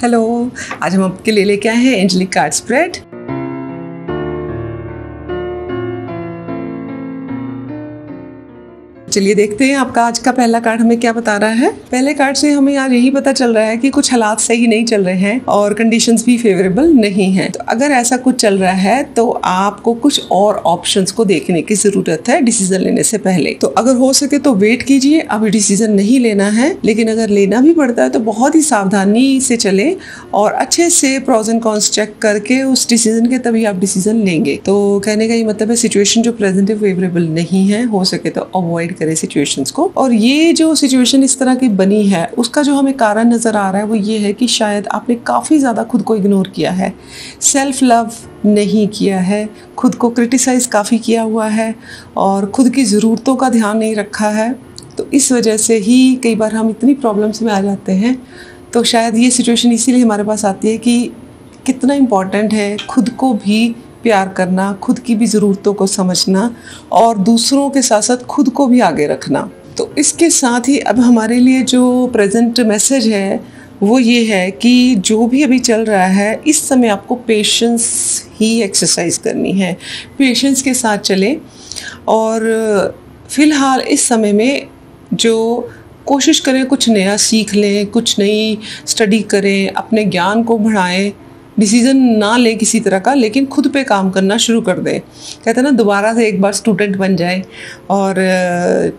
Hello, आज हम आपके लिए लेके आए हैं एंजेलिक कार्ड स्प्रेड। चलिए देखते हैं आपका आज का पहला कार्ड हमें क्या बता रहा है। पहले कार्ड से हमें आज यही पता चल रहा है कि कुछ हालात सही नहीं चल रहे हैं और कंडीशंस भी फेवरेबल नहीं हैं। तो अगर ऐसा कुछ चल रहा है तो आपको कुछ और ऑप्शंस को देखने की जरूरत है डिसीजन लेने से पहले। तो अगर हो सके तो वेट कीजिए, अभी डिसीजन नहीं लेना है, लेकिन अगर लेना भी पड़ता है तो बहुत ही सावधानी से चले और अच्छे से प्रोज एंड कॉन्स चेक करके उस डिसीजन के तभी आप डिसीजन लेंगे। तो कहने का ये मतलब है सिचुएशन जो प्रेजेंट है फेवरेबल नहीं है, हो सके तो अवॉइड करें सिचुएशंस को। और ये जो सिचुएशन इस तरह की बनी है उसका जो हमें कारण नजर आ रहा है वो ये है कि शायद आपने काफी ज्यादा खुद को इग्नोर किया है, सेल्फ लव नहीं किया है, खुद को क्रिटिसाइज काफी किया हुआ है और खुद की जरूरतों का ध्यान नहीं रखा है। तो इस वजह से ही कई बार हम इतनी प्रॉब्लम्स में आ जाते हैं। तो शायद ये सिचुएशन इसीलिए हमारे पास आती है कि कितना इम्पोर्टेंट है खुद को भी प्यार करना, खुद की भी ज़रूरतों को समझना और दूसरों के साथ साथ खुद को भी आगे रखना। तो इसके साथ ही अब हमारे लिए जो प्रेजेंट मैसेज है वो ये है कि जो भी अभी चल रहा है इस समय आपको पेशेंस ही एक्सरसाइज करनी है, पेशेंस के साथ चलें और फिलहाल इस समय में जो कोशिश करें कुछ नया सीख लें, कुछ नई स्टडी करें, अपने ज्ञान को बढ़ाएं, डिसीज़न ना लें किसी तरह का, लेकिन खुद पे काम करना शुरू कर दें। कहते हैं ना दोबारा से एक बार स्टूडेंट बन जाए और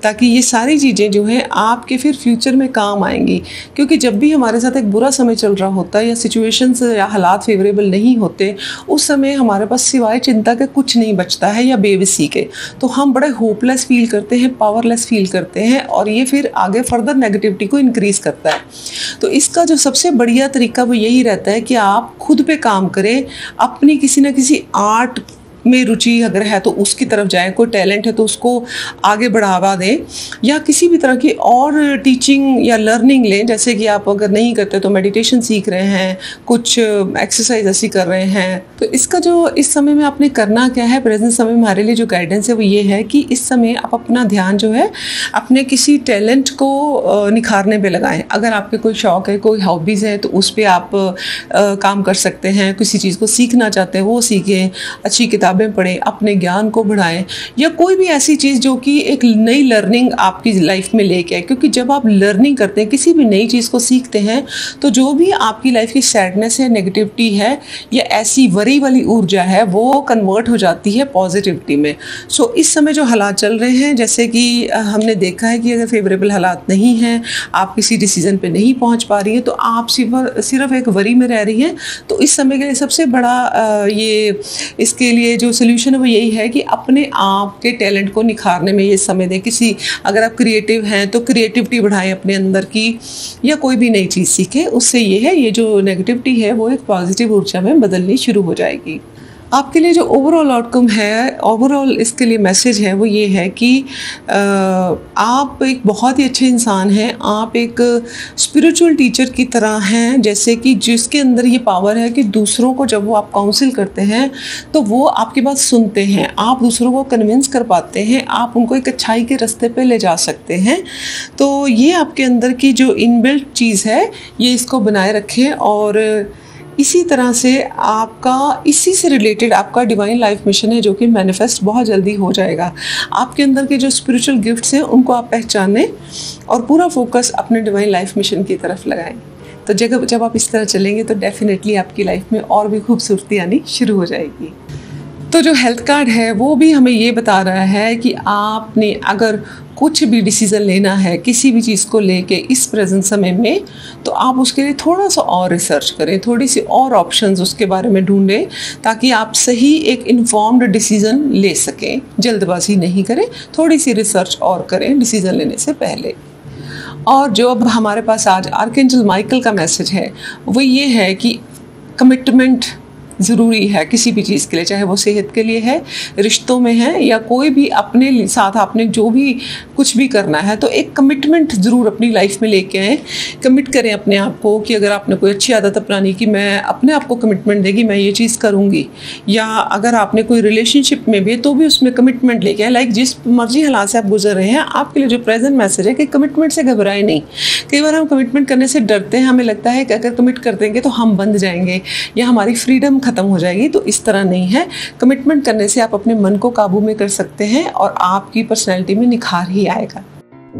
ताकि ये सारी चीज़ें जो हैं आपके फिर फ्यूचर में काम आएंगी। क्योंकि जब भी हमारे साथ एक बुरा समय चल रहा होता है या सिचुएशंस या हालात फेवरेबल नहीं होते, उस समय हमारे पास सिवाय चिंता के कुछ नहीं बचता है या बेबसी के। तो हम बड़े होपलेस फील करते हैं, पावरलेस फील करते हैं और ये फिर आगे फर्दर नेगेटिविटी को इंक्रीज़ करता है। तो इसका जो सबसे बढ़िया तरीका वो यही रहता है कि आप खुद पे काम करें, अपनी किसी न किसी आर्ट में रुचि अगर है तो उसकी तरफ जाएं, कोई टैलेंट है तो उसको आगे बढ़ावा दें या किसी भी तरह की और टीचिंग या लर्निंग लें। जैसे कि आप अगर नहीं करते तो मेडिटेशन सीख रहे हैं, कुछ एक्सरसाइज ऐसी कर रहे हैं। तो इसका जो इस समय में आपने करना क्या है, प्रेजेंट समय में हमारे लिए जो गाइडेंस है वो ये है कि इस समय आप अपना ध्यान जो है अपने किसी टैलेंट को निखारने पे लगाएं। अगर आपके कोई शौक है, कोई हॉबीज़ है तो उस पर आप काम कर सकते हैं। किसी चीज़ को सीखना चाहते हैं वो सीखें, अच्छी किताबें पढ़ें, अपने ज्ञान को बढ़ाएं या कोई भी ऐसी चीज़ जो कि एक नई लर्निंग आपकी लाइफ में लेके आए। क्योंकि जब आप लर्निंग करते हैं, किसी भी नई चीज़ को सीखते हैं, तो जो भी आपकी लाइफ की सैडनेस है, नेगेटिविटी है या ऐसी वरी वाली ऊर्जा है वो कन्वर्ट हो जाती है पॉजिटिविटी में। सो इस समय जो हालात चल रहे हैं, जैसे कि हमने देखा है कि अगर फेवरेबल हालात नहीं हैं, आप किसी डिसीजन पे नहीं पहुंच पा रही है तो आप सिर्फ एक वरी में रह रही हैं। तो इस समय के लिए सबसे बड़ा ये इसके लिए जो सोल्यूशन है वो यही है कि अपने आप के टैलेंट को निखारने में ये समय दें। किसी अगर आप क्रिएटिव हैं तो क्रिएटिविटी बढ़ाएं अपने अंदर की या कोई भी नई चीज़ सीखें। उससे ये जो नेगेटिविटी है वो एक पॉजिटिव ऊर्जा में बदलनी शुरू हो जाएगी। आपके लिए जो ओवरऑल आउटकम है, ओवरऑल इसके लिए मैसेज है वो ये है कि आप एक बहुत ही अच्छे इंसान हैं, आप एक स्पिरिचुअल टीचर की तरह हैं, जैसे कि जिसके अंदर ये पावर है कि दूसरों को जब वो आप काउंसिल करते हैं तो वो आपकी बात सुनते हैं, आप दूसरों को कन्विंस कर पाते हैं, आप उनको एक अच्छाई के रास्ते पे ले जा सकते हैं। तो ये आपके अंदर की जो इनबिल्ट चीज़ है ये इसको बनाए रखें और इसी तरह से आपका इसी से रिलेटेड आपका डिवाइन लाइफ मिशन है जो कि मैनिफेस्ट बहुत जल्दी हो जाएगा। आपके अंदर के जो स्पिरिचुअल गिफ्ट्स हैं उनको आप पहचानें और पूरा फोकस अपने डिवाइन लाइफ मिशन की तरफ लगाएं। तो जब आप इस तरह चलेंगे तो डेफिनेटली आपकी लाइफ में और भी खूबसूरती आनी शुरू हो जाएगी। तो जो हेल्थ कार्ड है वो भी हमें ये बता रहा है कि आपने अगर कुछ भी डिसीज़न लेना है किसी भी चीज़ को लेके इस प्रेजेंट समय में, तो आप उसके लिए थोड़ा सा और रिसर्च करें, थोड़ी सी और ऑप्शंस उसके बारे में ढूंढें ताकि आप सही एक इन्फॉर्म्ड डिसीज़न ले सकें। जल्दबाजी नहीं करें, थोड़ी सी रिसर्च और करें डिसीज़न लेने से पहले। और जो अब हमारे पास आज आर्कएंजल माइकल का मैसेज है वो ये है कि कमिटमेंट ज़रूरी है किसी भी चीज़ के लिए, चाहे वो सेहत के लिए है, रिश्तों में है, या कोई भी अपने साथ आपने जो भी कुछ भी करना है तो एक कमिटमेंट ज़रूर अपनी लाइफ में लेके आएँ। कमिट करें अपने आप को कि अगर आपने कोई अच्छी आदत अपनानी कि मैं अपने आप को कमिटमेंट देगी, मैं ये चीज़ करूँगी, या अगर आपने कोई रिलेशनशिप में भी तो भी उसमें कमिटमेंट लेके आए। लाइक जिस मर्जी हालात से आप गुजर रहे हैं, आपके लिए जो प्रेजेंट मैसेज है कि कमिटमेंट से घबराए नहीं। कई बार हम कमिटमेंट करने से डरते हैं, हमें लगता है कि अगर कमिट कर देंगे तो हम बंद जाएंगे या हमारी फ्रीडम ख़त्म हो जाएगी, तो इस तरह नहीं है। कमिटमेंट करने से आप अपने मन को काबू में कर सकते हैं और आपकी पर्सनैलिटी में निखार ही आएगा।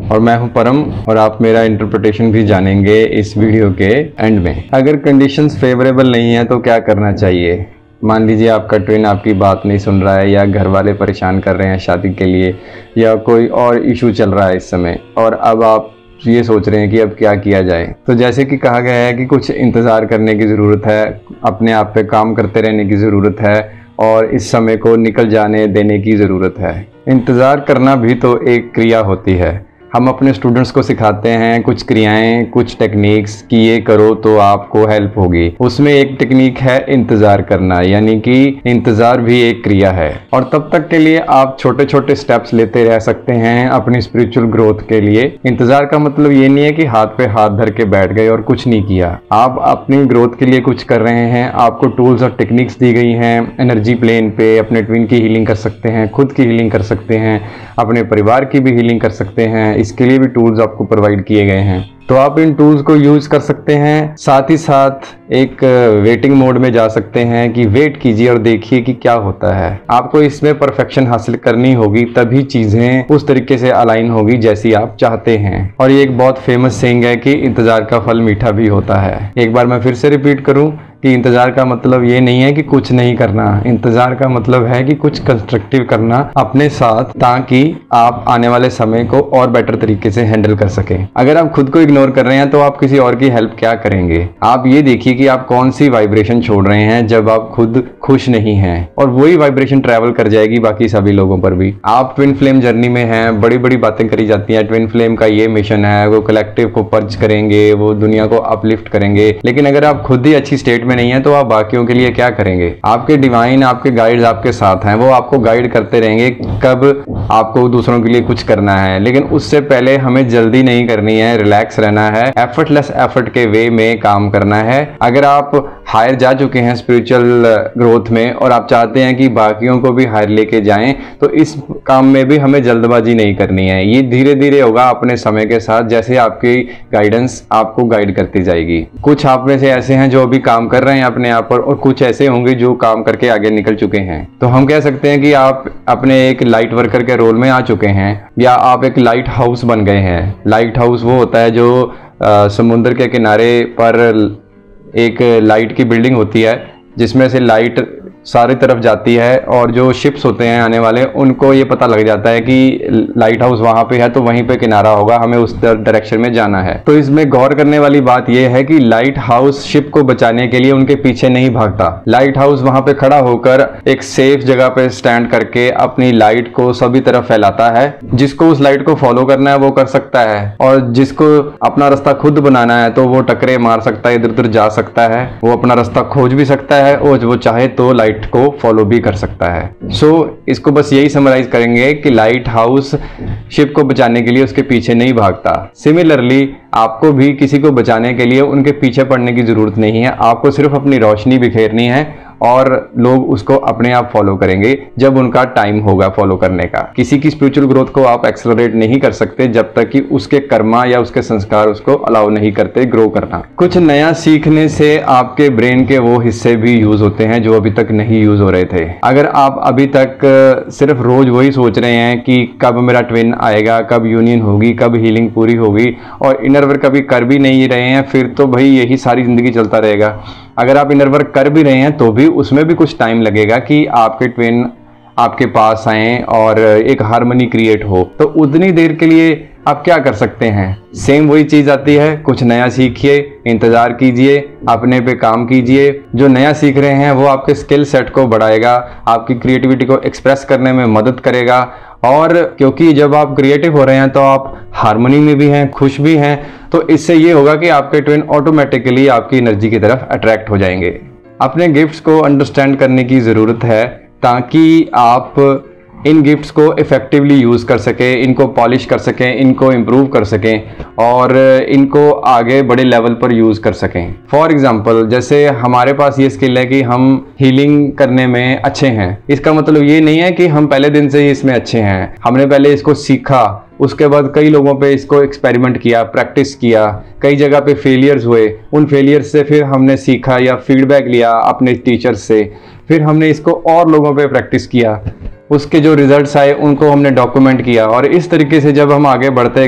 और मैं हूं परम, और आप मेरा इंटरप्रिटेशन भी जानेंगे इस वीडियो के एंड में। अगर कंडीशंस फेवरेबल नहीं है तो क्या करना चाहिए? मान लीजिए आपका ट्विन आपकी बात नहीं सुन रहा है, या घर वाले परेशान कर रहे हैं शादी के लिए, या कोई और इशू चल रहा है इस समय, और अब आप ये सोच रहे हैं कि अब क्या किया जाए। तो जैसे कि कहा गया है कि कुछ इंतज़ार करने की ज़रूरत है, अपने आप पे काम करते रहने की ज़रूरत है, और इस समय को निकल जाने देने की ज़रूरत है। इंतज़ार करना भी तो एक क्रिया होती है। हम अपने स्टूडेंट्स को सिखाते हैं कुछ क्रियाएं, कुछ टेक्निक्स कि ये करो तो आपको हेल्प होगी। उसमें एक टेक्निक है इंतज़ार करना, यानी कि इंतज़ार भी एक क्रिया है। और तब तक के लिए आप छोटे छोटे स्टेप्स लेते रह सकते हैं अपनी स्पिरिचुअल ग्रोथ के लिए। इंतज़ार का मतलब ये नहीं है कि हाथ पे हाथ धर के बैठ गए और कुछ नहीं किया। आप अपनी ग्रोथ के लिए कुछ कर रहे हैं, आपको टूल्स और टेक्निक्स दी गई हैं। एनर्जी प्लेन पे अपने ट्विन की हीलिंग कर सकते हैं, खुद की हीलिंग कर सकते हैं, अपने परिवार की भी हीलिंग कर सकते हैं। इसके लिए भी टूल्स आपको प्रोवाइड किए गए हैं, तो आप इन टूल्स को यूज कर सकते हैं। साथ ही साथ एक वेटिंग मोड में जा सकते हैं कि वेट कीजिए और देखिए कि क्या होता है। आपको इसमें परफेक्शन हासिल करनी होगी, तभी चीजें उस तरीके से अलाइन होगी जैसी आप चाहते हैं। और ये एक बहुत फेमस सेइंग है कि इंतजार का फल मीठा भी होता है। एक बार मैं फिर से रिपीट करूं कि इंतजार का मतलब ये नहीं है कि कुछ नहीं करना। इंतजार का मतलब है कि कुछ कंस्ट्रक्टिव करना अपने साथ, ताकि आप आने वाले समय को और बेटर तरीके से हैंडल कर सकें। अगर आप खुद को इग्नोर कर रहे हैं तो आप किसी और की हेल्प क्या करेंगे? आप ये देखिए कि आप कौन सी वाइब्रेशन छोड़ रहे हैं जब आप खुद खुश नहीं हैं, और वही वाइब्रेशन ट्रैवल कर जाएगी बाकी सभी लोगों पर भी। आप ट्विन फ्लेम जर्नी में हैं, बड़ी बड़ी बातें करी जाती हैं। ट्विन फ्लेम का ये मिशन है, वो कलेक्टिव को पर्ज करेंगे, वो दुनिया को अपलिफ्ट करेंगे। लेकिन अगर आप खुद ही अच्छी स्टेट नहीं है तो आप बाकियों के लिए क्या करेंगे? आपके डिवाइन, आपके गाइड्स आपके साथ हैं, वो आपको गाइड करते रहेंगे कब आपको दूसरों के लिए कुछ करना है। लेकिन उससे पहले हमें जल्दी नहीं करनी है, रिलैक्स रहना है, एफर्टलेस एफर्ट के वे में काम करना है। अगर आप हायर जा चुके हैं स्पिरिचुअल ग्रोथ में और आप चाहते हैं कि बाकियों को भी हायर लेके जाएं, तो इस काम में भी हमें जल्दबाजी नहीं करनी है। ये धीरे धीरे होगा अपने समय के साथ, जैसे आपकी गाइडेंस आपको गाइड करती जाएगी। कुछ आप में से ऐसे हैं जो अभी काम कर रहे हैं अपने आप पर, और कुछ ऐसे होंगे जो काम करके आगे निकल चुके हैं। तो हम कह सकते हैं कि आप अपने एक लाइट वर्कर के रोल में आ चुके हैं, या आप एक लाइट हाउस बन गए हैं। लाइट हाउस वो होता है जो समुद्र के किनारे पर एक लाइट की बिल्डिंग होती है, जिसमें से लाइट सारी तरफ जाती है, और जो शिप्स होते हैं आने वाले, उनको ये पता लग जाता है कि लाइट हाउस वहां पे है तो वहीं पे किनारा होगा, हमें उस डायरेक्शन में जाना है। तो इसमें गौर करने वाली बात यह है कि लाइट हाउस शिप को बचाने के लिए उनके पीछे नहीं भागता। लाइट हाउस वहां पे खड़ा होकर एक सेफ जगह पे स्टैंड करके अपनी लाइट को सभी तरफ फैलाता है। जिसको उस लाइट को फॉलो करना है वो कर सकता है, और जिसको अपना रास्ता खुद बनाना है तो वो टकरे मार सकता है, इधर उधर जा सकता है, वो अपना रास्ता खोज भी सकता है, और वो चाहे तो लाइट को फॉलो भी कर सकता है। सो इसको बस यही समराइज करेंगे कि लाइट हाउस शिप को बचाने के लिए उसके पीछे नहीं भागता। सिमिलरली आपको भी किसी को बचाने के लिए उनके पीछे पड़ने की जरूरत नहीं है। आपको सिर्फ अपनी रोशनी बिखेरनी है, और लोग उसको अपने आप फॉलो करेंगे जब उनका टाइम होगा फॉलो करने का। किसी की स्पिरिचुअल ग्रोथ को आप एक्सेलरेट नहीं कर सकते जब तक कि उसके कर्मा या उसके संस्कार उसको अलाउ नहीं करते ग्रो करना। कुछ नया सीखने से आपके ब्रेन के वो हिस्से भी यूज होते हैं जो अभी तक नहीं यूज हो रहे थे। अगर आप अभी तक सिर्फ रोज वही सोच रहे हैं कि कब मेरा ट्विन आएगा, कब यूनियन होगी, कब हीलिंग पूरी होगी, और इनर वर्क कभी कर भी नहीं रहे हैं, फिर तो भाई यही सारी जिंदगी चलता रहेगा। अगर आप इनर वर्क कर भी रहे हैं तो भी उसमें भी कुछ टाइम लगेगा कि आपके ट्विन आपके पास आए और एक हार्मनी क्रिएट हो। तो उतनी देर के लिए आप क्या कर सकते हैं? सेम वही चीज आती है, कुछ नया सीखिए, इंतजार कीजिए, अपने पे काम कीजिए। जो नया सीख रहे हैं वो आपके स्किल सेट को बढ़ाएगा, आपकी क्रिएटिविटी को एक्सप्रेस करने में मदद करेगा। और क्योंकि जब आप क्रिएटिव हो रहे हैं तो आप हार्मनी में भी हैं, खुश भी हैं, तो इससे ये होगा कि आपके ट्विन ऑटोमेटिकली आपकी एनर्जी की तरफ अट्रैक्ट हो जाएंगे। अपने गिफ्ट्स को अंडरस्टैंड करने की ज़रूरत है ताकि आप इन गिफ्ट्स को इफ़ेक्टिवली यूज़ कर सकें, इनको पॉलिश कर सकें, इनको इम्प्रूव कर सकें और इनको आगे बड़े लेवल पर यूज़ कर सकें। फॉर एग्ज़ाम्पल, जैसे हमारे पास ये स्किल है कि हम हीलिंग करने में अच्छे हैं, इसका मतलब ये नहीं है कि हम पहले दिन से ही इसमें अच्छे हैं। हमने पहले इसको सीखा, उसके बाद कई लोगों पे इसको एक्सपेरिमेंट किया, प्रैक्टिस किया, कई जगह पे फेलियर्स हुए, उन फेलियर्स से फिर हमने सीखा या फीडबैक लिया अपने टीचर्स से, फिर हमने इसको और लोगों पे प्रैक्टिस किया, उसके जो रिजल्ट्स आए उनको हमने डॉक्यूमेंट किया और इस तरीके से जब हम आगे बढ़ते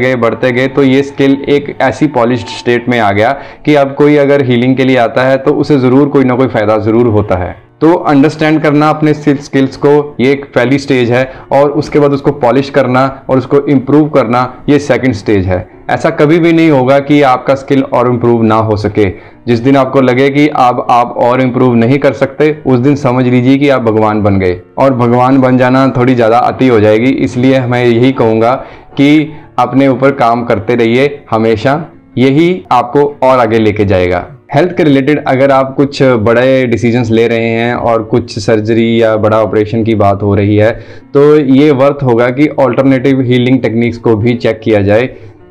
गए तो ये स्किल एक ऐसी पॉलिश्ड स्टेट में आ गया कि अब कोई अगर हीलिंग के लिए आता है तो उसे ज़रूर कोई ना कोई फ़ायदा ज़रूर होता है। तो अंडरस्टैंड करना अपने स्किल्स को, ये एक पहली स्टेज है और उसके बाद उसको पॉलिश करना और उसको इम्प्रूव करना ये सेकंड स्टेज है। ऐसा कभी भी नहीं होगा कि आपका स्किल और इम्प्रूव ना हो सके। जिस दिन आपको लगे कि अब आप और इम्प्रूव नहीं कर सकते, उस दिन समझ लीजिए कि आप भगवान बन गए, और भगवान बन जाना थोड़ी ज़्यादा अति हो जाएगी। इसलिए मैं यही कहूँगा कि अपने ऊपर काम करते रहिए हमेशा, यही आपको और आगे लेके जाएगा। हेल्थ के रिलेटेड अगर आप कुछ बड़े डिसीजंस ले रहे हैं और कुछ सर्जरी या बड़ा ऑपरेशन की बात हो रही है तो ये वर्थ होगा कि ऑल्टरनेटिव हीलिंग टेक्निक्स को भी चेक किया जाए।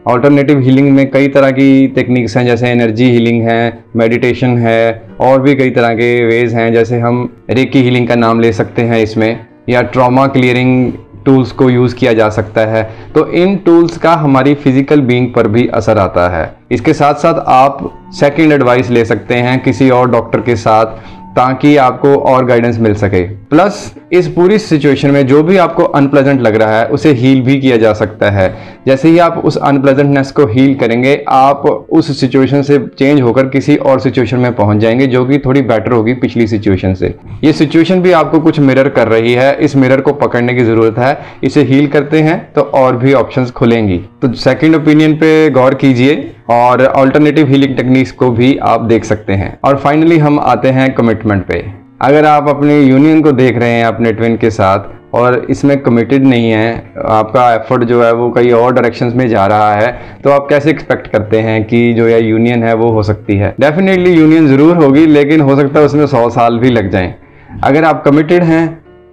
ऑल्टरनेटिव हीलिंग में कई तरह की टेक्निक्स हैं, जैसे एनर्जी हीलिंग है, मेडिटेशन है, और भी कई तरह के वेज हैं, जैसे हम रेकी हीलिंग का नाम ले सकते हैं इसमें, या ट्रॉमा क्लियरिंग टूल्स को यूज़ किया जा सकता है। तो इन टूल्स का हमारी फिजिकल बीइंग पर भी असर आता है। इसके साथ साथ आप सेकंड एडवाइस ले सकते हैं किसी और डॉक्टर के साथ, ताकि आपको और गाइडेंस मिल सके। प्लस इस पूरी सिचुएशन में जो भी आपको अनप्लेजेंट लग रहा है उसे हील भी किया जा सकता है। जैसे ही आप उस अनप्लेजेंटनेस को हील करेंगे, आप उस सिचुएशन से चेंज होकर किसी और सिचुएशन में पहुंच जाएंगे जो कि थोड़ी बेटर होगी पिछली सिचुएशन से। ये सिचुएशन भी आपको कुछ मिरर कर रही है, इस मिरर को पकड़ने की जरूरत है। इसे हील करते हैं तो और भी ऑप्शंस खुलेंगी। तो सेकंड ओपिनियन पे गौर कीजिए और अल्टरनेटिव हीलिंग टेक्निक्स को भी आप देख सकते हैं। और फाइनली हम आते हैं कमिटमेंट पे। अगर आप अपनी यूनियन को देख रहे हैं अपने ट्विन के साथ और इसमें कमिटेड नहीं है, आपका एफर्ट जो है वो कई और डायरेक्शंस में जा रहा है, तो आप कैसे एक्सपेक्ट करते हैं कि जो ये यूनियन है वो हो सकती है। डेफिनेटली यूनियन ज़रूर होगी, लेकिन हो सकता है उसमें 100 साल भी लग जाएं। अगर आप कमिटेड हैं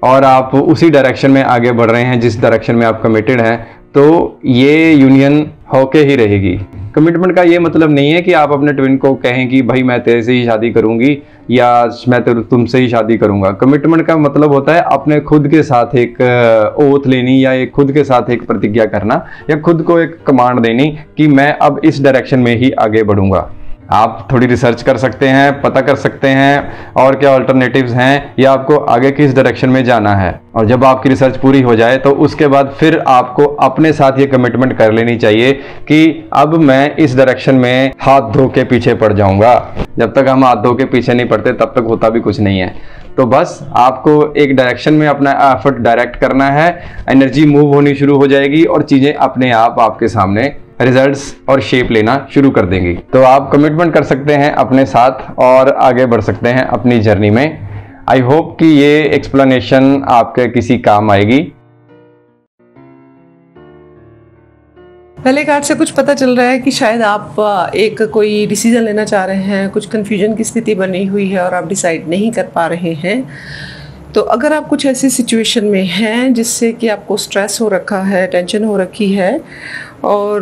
और आप उसी डायरेक्शन में आगे बढ़ रहे हैं जिस डायरेक्शन में आप कमिटेड हैं, तो ये यूनियन होके ही रहेगी। कमिटमेंट का ये मतलब नहीं है कि आप अपने ट्विन को कहें कि भाई मैं तेरे से ही शादी करूंगी या मैं तुमसे ही शादी करूंगा। कमिटमेंट का मतलब होता है अपने खुद के साथ एक ओथ लेनी, या एक खुद के साथ एक प्रतिज्ञा करना, या खुद को एक कमांड देनी कि मैं अब इस डायरेक्शन में ही आगे बढ़ूंगा। आप थोड़ी रिसर्च कर सकते हैं, पता कर सकते हैं और क्या अल्टरनेटिव्स हैं, या आपको आगे किस डायरेक्शन में जाना है। और जब आपकी रिसर्च पूरी हो जाए तो उसके बाद फिर आपको अपने साथ ये कमिटमेंट कर लेनी चाहिए कि अब मैं इस डायरेक्शन में हाथ धो के पीछे पड़ जाऊंगा। जब तक हम हाथ धो के पीछे नहीं पड़ते तब तक होता भी कुछ नहीं है। तो बस आपको एक डायरेक्शन में अपना एफर्ट डायरेक्ट करना है, एनर्जी मूव होनी शुरू हो जाएगी और चीज़ें अपने आप आपके सामने रिजल्ट्स और शेप लेना शुरू कर देंगी। तो आप कमिटमेंट कर सकते हैं अपने साथ और आगे बढ़ सकते हैं अपनी जर्नी में। आई होप कि ये एक्सप्लेनेशन आपके किसी काम आएगी। पहले कार्ड से कुछ पता चल रहा है कि शायद आप एक कोई डिसीजन लेना चाह रहे हैं, कुछ कन्फ्यूजन की स्थिति बनी हुई है और आप डिसाइड नहीं कर पा रहे हैं। तो अगर आप कुछ ऐसी सिचुएशन में हैं जिससे कि आपको स्ट्रेस हो रखा है, टेंशन हो रखी है, और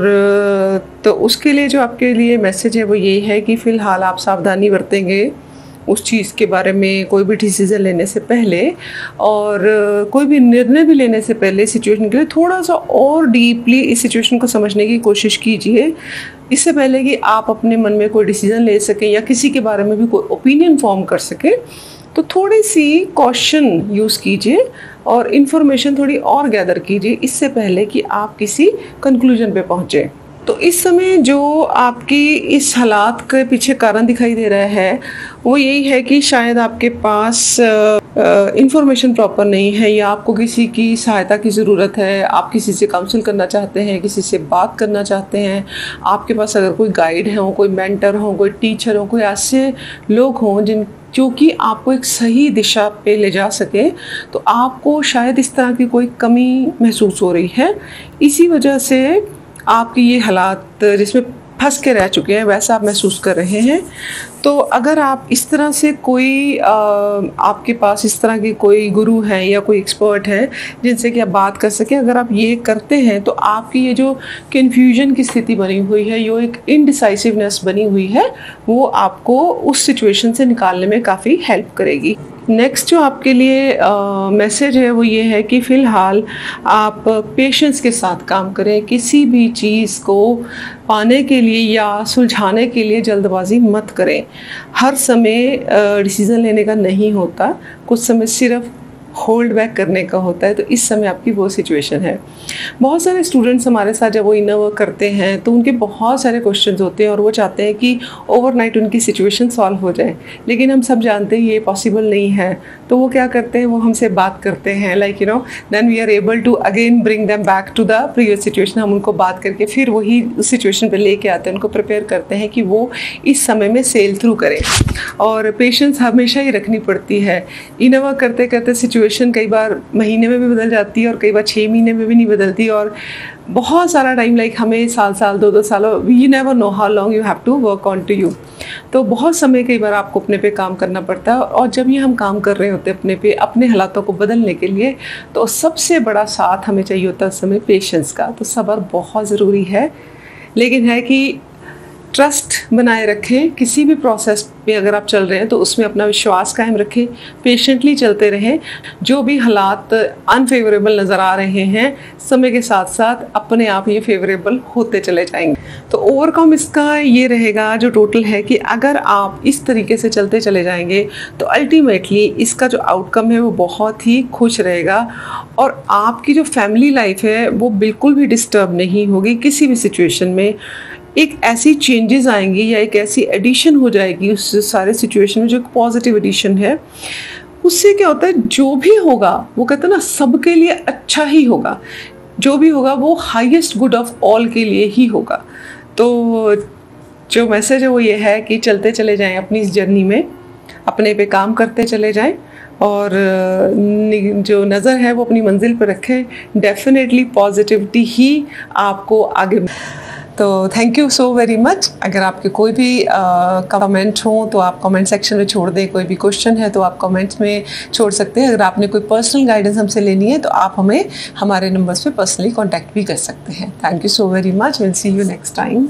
तो उसके लिए जो आपके लिए मैसेज है वो ये है कि फ़िलहाल आप सावधानी बरतेंगे उस चीज़ के बारे में, कोई भी डिसीज़न लेने से पहले और कोई भी निर्णय भी लेने से पहले सिचुएशन के लिए थोड़ा सा और डीपली इस सिचुएशन को समझने की कोशिश कीजिए, इससे पहले कि आप अपने मन में कोई डिसीज़न ले सकें या किसी के बारे में भी कोई ओपिनियन फॉर्म कर सकें। तो थोड़ी सी कॉशन यूज़ कीजिए और इन्फॉर्मेशन थोड़ी और गैदर कीजिए इससे पहले कि आप किसी कंक्लूजन पे पहुँचे। तो इस समय जो आपकी इस हालात के पीछे कारण दिखाई दे रहा है वो यही है कि शायद आपके पास इन्फॉर्मेशन प्रॉपर नहीं है, या आपको किसी की सहायता की ज़रूरत है। आप किसी से काउंसिल करना चाहते हैं, किसी से बात करना चाहते हैं। आपके पास अगर कोई गाइड हो, कोई मेंटर हो, कोई टीचर हो, कोई ऐसे लोग हों जो कि आपको एक सही दिशा पे ले जा सके, तो आपको शायद इस तरह की कोई कमी महसूस हो रही है। इसी वजह से आपकी ये हालात जिसमें फंस के रह चुके हैं, वैसा आप महसूस कर रहे हैं। तो अगर आप इस तरह से कोई आपके पास इस तरह के कोई गुरु हैं या कोई एक्सपर्ट है जिनसे कि आप बात कर सकें, अगर आप ये करते हैं तो आपकी ये जो कन्फ्यूजन की स्थिति बनी हुई है, जो एक इनडिसाइसिवनेस बनी हुई है, वो आपको उस सिचुएशन से निकालने में काफ़ी हेल्प करेगी। नेक्स्ट जो आपके लिए मैसेज है वो ये है कि फ़िलहाल आप पेशेंस के साथ काम करें। किसी भी चीज़ को पाने के लिए या सुलझाने के लिए जल्दबाजी मत करें। हर समय डिसीज़न लेने का नहीं होता, कुछ समय सिर्फ होल्ड बैक करने का होता है। तो इस समय आपकी वो सिचुएशन है। बहुत सारे स्टूडेंट्स हमारे साथ जब वो इनर वर्क करते हैं तो उनके बहुत सारे क्वेश्चंस होते हैं और वो चाहते हैं कि ओवरनाइट उनकी सिचुएशन सॉल्व हो जाए, लेकिन हम सब जानते हैं ये पॉसिबल नहीं है। तो वो क्या करते हैं, वो हमसे बात करते हैं, like then we are able to again bring them back to the previous situation. हम उनको बात करके फिर वही उस सिचुएशन पर लेके आते हैं, उनको प्रिपेयर करते हैं कि वो इस समय में सेल थ्रू करें। और पेशेंस हमेशा ही रखनी पड़ती है। इनर वर्क करते करते सिचुएशन कई बार महीने में भी बदल जाती है और कई बार 6 महीने में भी नहीं बदलती, और बहुत सारा टाइम, लाइक हमें साल 2 सालों, we never know how long you have to work on to you. तो बहुत समय कई बार आपको अपने पे काम करना पड़ता है, और जब ये हम काम कर रहे होते हैं अपने पे, अपने हालातों को बदलने के लिए, तो सबसे बड़ा साथ हमें चाहिए होता है उस समय पेशेंस का। तो सब्र बहुत ज़रूरी है, लेकिन है कि ट्रस्ट बनाए रखें। किसी भी प्रोसेस पे अगर आप चल रहे हैं तो उसमें अपना विश्वास कायम रखें, पेशेंटली चलते रहें। जो भी हालात अनफेवरेबल नज़र आ रहे हैं, समय के साथ साथ अपने आप ये फेवरेबल होते चले जाएंगे। तो ओवरकम इसका ये रहेगा जो टोटल है कि अगर आप इस तरीके से चलते चले जाएंगे तो अल्टीमेटली इसका जो आउटकम है वो बहुत ही खुश रहेगा, और आपकी जो फैमिली लाइफ है वो बिल्कुल भी डिस्टर्ब नहीं होगी। किसी भी सिचुएशन में एक ऐसी चेंजेस आएंगी या एक ऐसी एडिशन हो जाएगी उस सारे सिचुएशन में, जो एक पॉजिटिव एडिशन है। उससे क्या होता है, जो भी होगा वो कहते हैं ना, सबके लिए अच्छा ही होगा। जो भी होगा वो हाईएस्ट गुड ऑफ ऑल के लिए ही होगा। तो जो मैसेज है वो ये है कि चलते चले जाएं अपनी इस जर्नी में, अपने पे काम करते चले जाएं, और जो नज़र है वो अपनी मंजिल पर रखें। डेफिनेटली पॉजिटिविटी ही आपको आगे। तो thank you so very much. अगर आपके कोई भी कमेंट हो तो आप कमेंट सेक्शन में छोड़ दें। कोई भी क्वेश्चन है तो आप कमेंट्स में छोड़ सकते हैं। अगर आपने कोई पर्सनल गाइडेंस हमसे लेनी है तो आप हमें हमारे नंबर्स पे पर्सनली कांटेक्ट भी कर सकते हैं। Thank you so very much. Will see you next time.